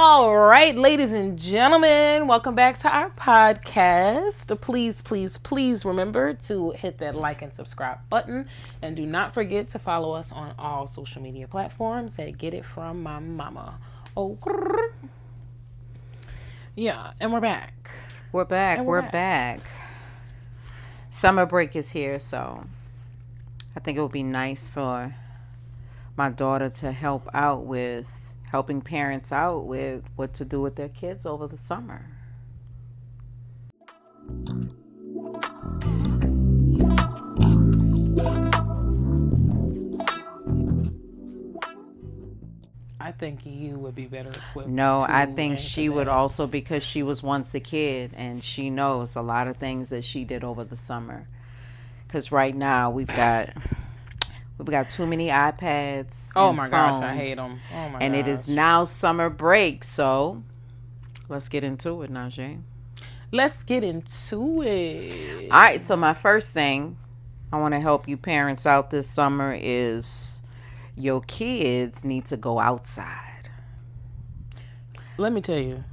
All right, ladies and gentlemen, welcome back to our podcast. Please remember to hit that like and subscribe button. And do not forget to follow us on all social media platforms at Get It From My Mama. Oh, yeah, and we're back. We're back. Summer break is here, so I think it would be nice for my daughter to helping parents out with what to do with their kids over the summer. I think you would be better equipped. No, to I think answer she would that. also, because she was once a kid and she knows a lot of things that she did over the summer. Because right now we've got too many iPads. Oh and my phones, gosh, I hate them. Oh my and gosh. it is now summer break, so let's get into it, Najee. Let's get into it. All right, so my first thing I want to help you parents out this summer is your kids need to go outside. Let me tell you.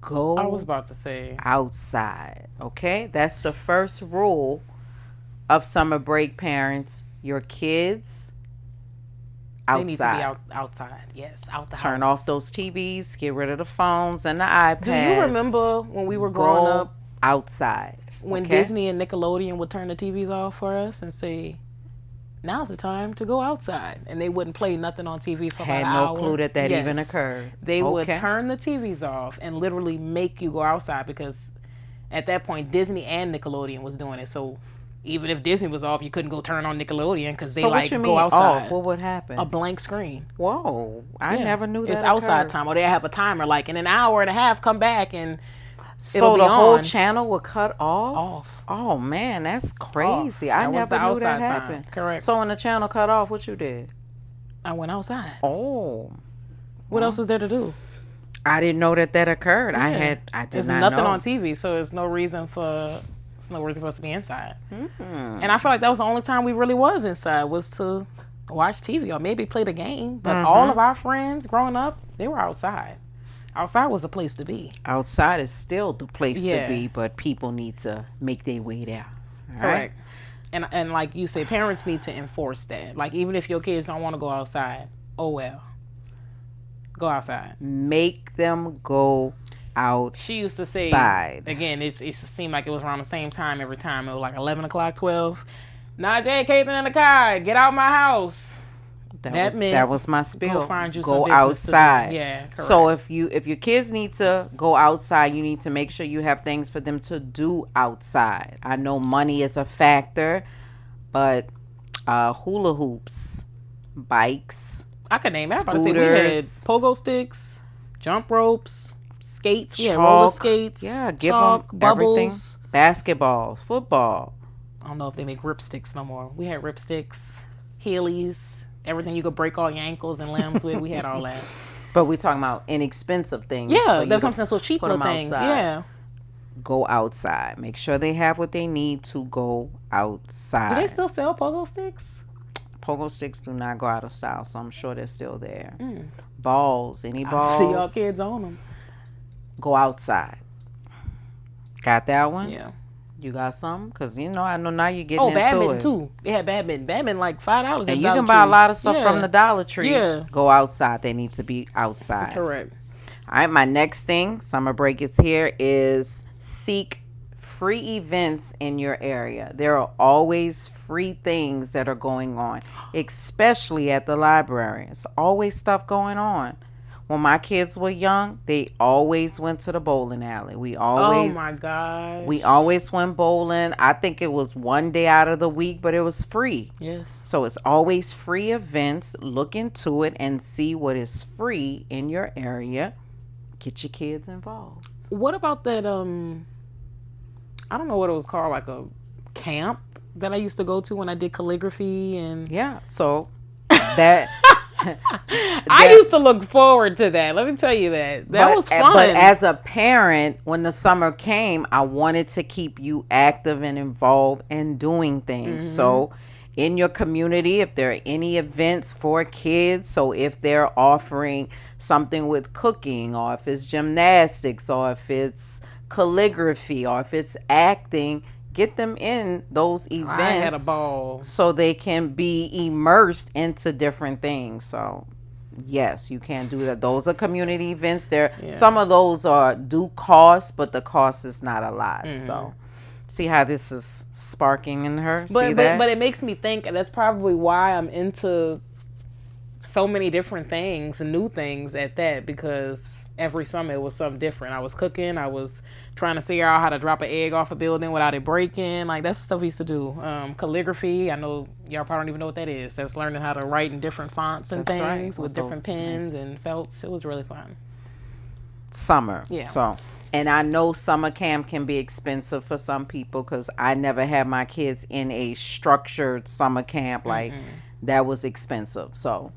Go I was about to say. outside, okay? That's the first rule of summer break, parents. Your kids outside. They need to be outside. Yes, out the house. Turn off those TVs, get rid of the phones and the iPads. Do you remember when we were growing up, outside? when Disney and Nickelodeon would turn the TVs off for us and say, now's the time to go outside, and they wouldn't play nothing on TV for Had about an no hour. clue that Yes. even occurred. They would Okay. turn the TVs off and literally make you go outside, because at that point Disney and Nickelodeon was doing it. So even if Disney was off, you couldn't go turn on Nickelodeon because they So like what you go mean outside. off? What would happen? A blank screen. Whoa, I Yeah. never knew that. It's outside occurred. time, or they have a timer like in an hour and a half. Come back and So it'll be the whole on. channel would cut off? Off. Oh man, that's crazy. I That was never the knew outside that time. happened. Correct. So when the channel cut off, what you did? I went outside. Oh, What else was there to do? I didn't know that occurred. Yeah. I did There's not nothing know. on TV, so there's no reason for us to be inside. Mm. And I feel like that was the only time we really was inside, was to watch TV or maybe play the game. But all of our friends growing up, they were outside. Outside was the place to be. Outside is still the place Yeah. to be, but people need to make their way there. All Correct. And like you say, parents need to enforce that. Like, even if your kids don't want to go outside, oh well. Go outside. Make them go out. She used to say, Side. again, it seemed like it was around the same time every time. It was like 11 o'clock, 12. Najee, Caitlin in the car. Get out my house. That was my spiel. Go find you Go some business to do. outside. Yeah, correct. So if your kids need to go outside, you need to make sure you have things for them to do outside. I know money is a factor, but hula hoops, bikes, I could name everybody. We had scooters, pogo sticks, jump ropes, skates. We had roller chalk. skates. Yeah, give chalk, them bubbles. everything. Basketball, football. I don't know if they make ripsticks no more. We had ripsticks, Heelys, everything you could break all your ankles and limbs with. We had all that. But we're talking about inexpensive things. Yeah, for you that's to what I'm saying. So cheap put little them things. outside. Yeah. Go outside. Make sure they have what they need to go outside. Do they still sell pogo sticks? Pogo sticks do not go out of style, so I'm sure they're still there. Balls, any I balls? see y'all kids on them. Go outside. Got that one? Yeah. You got some? Because, I know now you're getting into Badminton it. too. They had badminton. Badminton like $5. And you can buy a lot of stuff from the Dollar Tree. Yeah. Go outside. They need to be outside. Correct. All right, my next thing, summer break is here, is seek free events in your area. There are always free things that are going on, especially at the library. There's always stuff going on. When my kids were young, they always went to the bowling alley. Oh my gosh. We always went bowling. I think it was one day out of the week, but it was free. Yes. So it's always free events. Look into it and see what is free in your area. Get your kids involved. What about that? I don't know what it was called, like a camp that I used to go to when I did calligraphy and. Yeah. So that. I used to look forward to that. Let me tell you that was fun. But as a parent, when the summer came, I wanted to keep you active and involved and doing things. So in your community, if there are any events for kids, so if they're offering something with cooking, or if it's gymnastics, or if it's calligraphy, or if it's acting, get them in those events. I had a ball. So they can be immersed into different things. So yes, you can do that. Those are community events. Some of those do cost, but the cost is not a lot. So see how this is sparking in her? See that? But it makes me think, and that's probably why I'm into so many different things and new things at that, because every summer it was something different. I was cooking. I was trying to figure out how to drop an egg off a building without it breaking. Like, that's the stuff we used to do. Calligraphy. I know y'all probably don't even know what that is. That's learning how to write in different fonts and things with different pens and felts. It was really fun. Summer. Yeah. So, and I know summer camp can be expensive for some people, because I never had my kids in a structured summer camp. Like, that was expensive. So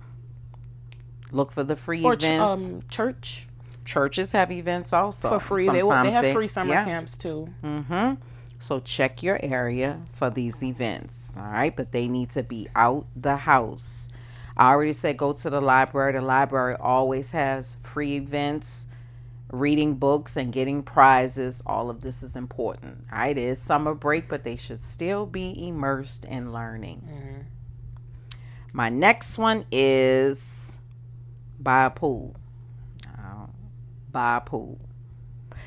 look for the free events. Church. Churches have events also for free. Sometimes they have free summer camps too. So check your area for these events. All right, but they need to be out the house. I already said go to the library. The library always has free events, reading books and getting prizes. All of this is important. All right, it is summer break, but they should still be immersed in learning. My next one is buy a pool. Buy a pool.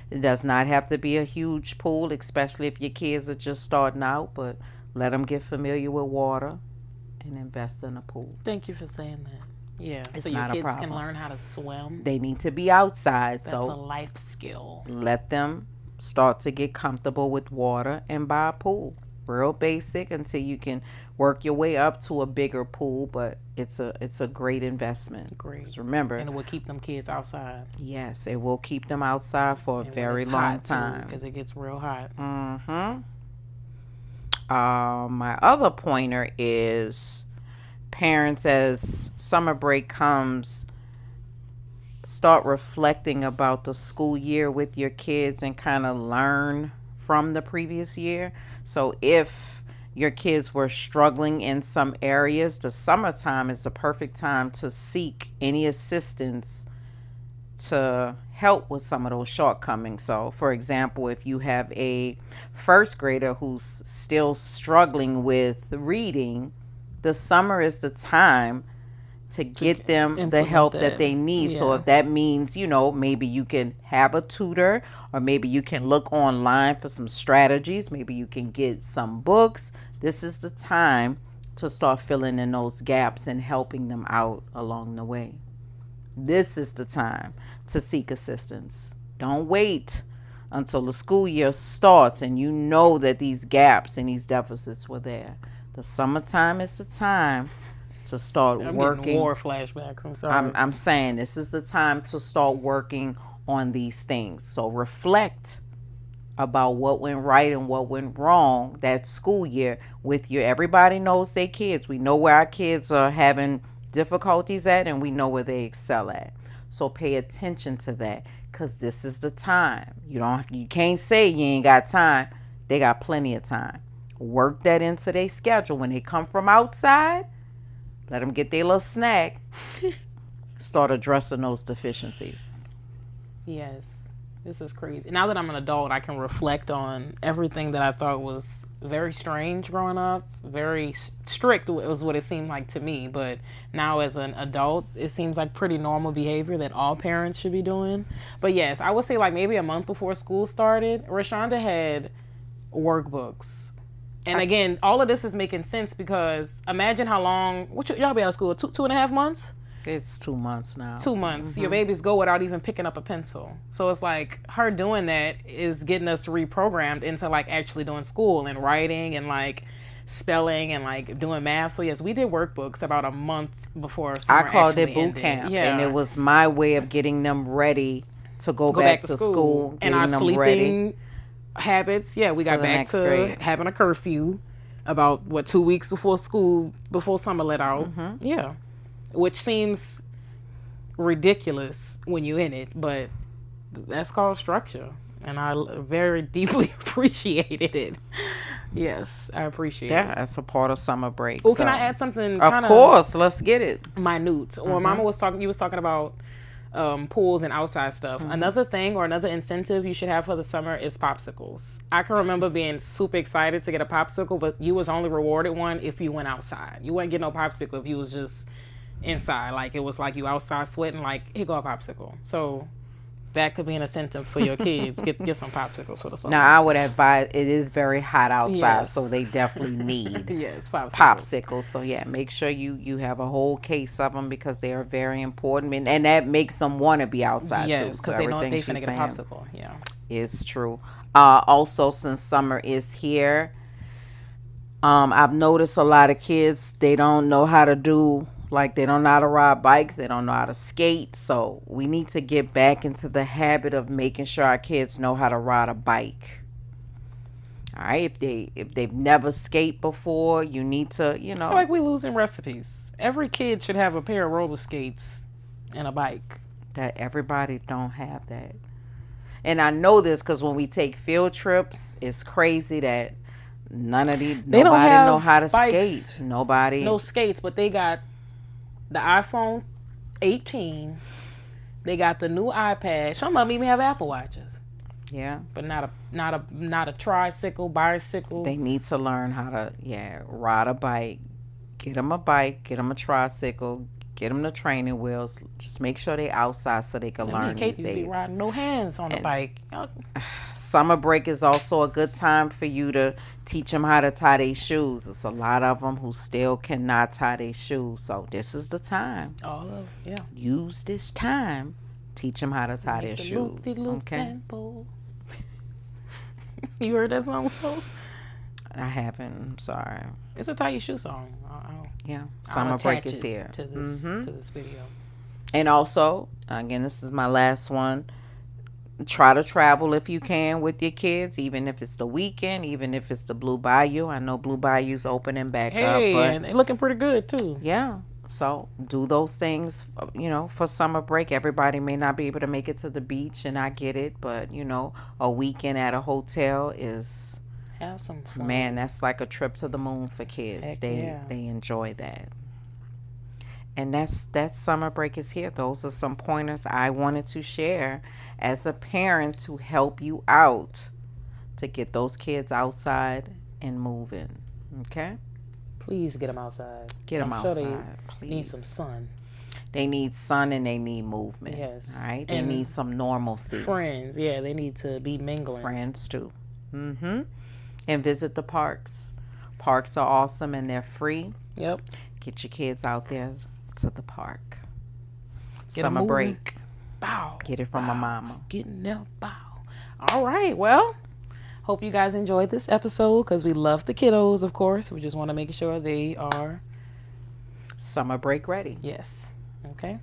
It does not have to be a huge pool, especially if your kids are just starting out, but let them get familiar with water and invest in a pool. Thank you for saying that. Yeah, it's so not your a kids problem. can learn how to swim. They need to be outside. That's so a life skill. Let them start to get comfortable with water and buy a pool. Real basic until you can work your way up to a bigger pool, but it's a great investment. Great. Just remember, and it will keep them kids outside. Yes, it will keep them outside for a very long time, because it gets real hot. My other pointer is parents, as summer break comes, start reflecting about the school year with your kids and kind of learn from the previous year. So if your kids were struggling in some areas, the summertime is the perfect time to seek any assistance to help with some of those shortcomings. So, for example, if you have a first grader who's still struggling with reading, the summer is the time to get them the help that they need. So if that means, maybe you can have a tutor, or maybe you can look online for some strategies. Maybe you can get some books. This is the time to start filling in those gaps and helping them out along the way. This is the time to seek assistance. Don't wait until the school year starts and you know that these gaps and these deficits were there. The summertime is the time to start working. Getting war flashbacks. I'm sorry. I'm saying this is the time to start working on these things. So reflect about what went right and what went wrong that school year with you. Everybody knows their kids. We know where our kids are having difficulties at, and we know where they excel at. So pay attention to that, because this is the time. You can't say you ain't got time. They got plenty of time. Work that into their schedule. When they come from outside, let them get their little snack. Start addressing those deficiencies. Yes. This is crazy. Now that I'm an adult, I can reflect on everything that I thought was very strange growing up. Very strict was what it seemed like to me. But now as an adult, it seems like pretty normal behavior that all parents should be doing. But yes, I would say like maybe a month before school started, Rashonda had workbooks. And again, all of this is making sense because imagine how long, y'all be out of school, 2.5 months? It's 2 months now. 2 months. Your babies go without even picking up a pencil. So it's like her doing that is getting us reprogrammed into like actually doing school and writing and like spelling and like doing math. So yes, we did workbooks about a month before summer. I called it boot ended. camp. Yeah. And it was my way of getting them ready to go back to school. And our sleeping habits. Yeah, we got back to grade. Having a curfew about 2 weeks before school, before summer let out. Yeah. Which seems ridiculous when you're in it, but that's called structure. And I very deeply appreciated it. Yes, I appreciate Yeah, it. that's a part of summer break. Oh, So, can I add something of kind of course, let's get it. minute? When Mama was talking, you was talking about pools and outside stuff. Another thing or another incentive you should have for the summer is popsicles. I can remember being super excited to get a popsicle, but you was only rewarded one if you went outside. You wouldn't get no popsicle if you was just inside. Like it was like you outside sweating. Like here go a popsicle. So that could be an incentive for your kids. Get some popsicles for the summer. Now, I would advise, it is very hot outside, Yes. so they definitely need Yes, popsicles. popsicles. So yeah, make sure you have a whole case of them because they are very important, and that makes them want to be outside too. Yes, So because they know everything they she's finna get a saying popsicle. Yeah. is true. Also, since summer is here, I've noticed a lot of kids, they don't know how to do, like they don't know how to ride bikes, they don't know how to skate. So we need to get back into the habit of making sure our kids know how to ride a bike. All right, if they've never skate before, you need to, I feel like we losing recipes. Every kid should have a pair of roller skates and a bike. that everybody don't have that. And I know this because when we take field trips, it's crazy that nobody know how to bikes, skate. Nobody. No skates, but they got the iPhone 18. They got the new iPad. Some of them even have Apple Watches, Yeah. but not a tricycle, bicycle. They need to learn how to, ride a bike. Get them a bike, get them a tricycle, get them the training wheels. Just make sure they outside so they can learn these Kate days. be riding no hands on the bike. Summer break is also a good time for you to teach them how to tie their shoes. There's a lot of them who still cannot tie their shoes. So this is the time. All of Use this time. Teach them how to tie their shoes. Okay. You heard that song before? I haven't. I'm sorry. It's a tie your shoe song. Yeah. I'll Summer break attach is it here. to this video. And also, again, this is my last one. Try to travel if you can with your kids, even if it's the weekend, even if it's the Blue Bayou. I know Blue Bayou's opening back up, but and they're looking pretty good too. yeah. So do those things, for summer break. Everybody may not be able to make it to the beach, and I get it, but a weekend at a hotel is, Have some fun. man, that's like a trip to the moon for kids. Heck They yeah. they enjoy that. And that summer break is here. Those are some pointers I wanted to share as a parent to help you out to get those kids outside and moving. Okay? Please get them outside. Get them I'm sure outside, they please. need some sun. They need sun and they need movement. Yes. All right? They And need some normalcy. Friends, yeah, they need to be mingling. Friends too. Mm-hmm. And visit the parks. Parks are awesome and they're free. Yep. Get your kids out there to the park. Get 'em Summer moving. break. Bow. Get it from a mama. Getting that bow. All right. Well, hope you guys enjoyed this episode because we love the kiddos, of course. We just want to make sure they are Summer break ready. yes. Okay.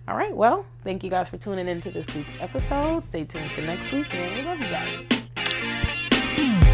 All right. Well, thank you guys for tuning into this week's episode. Stay tuned for next week, and we love you guys.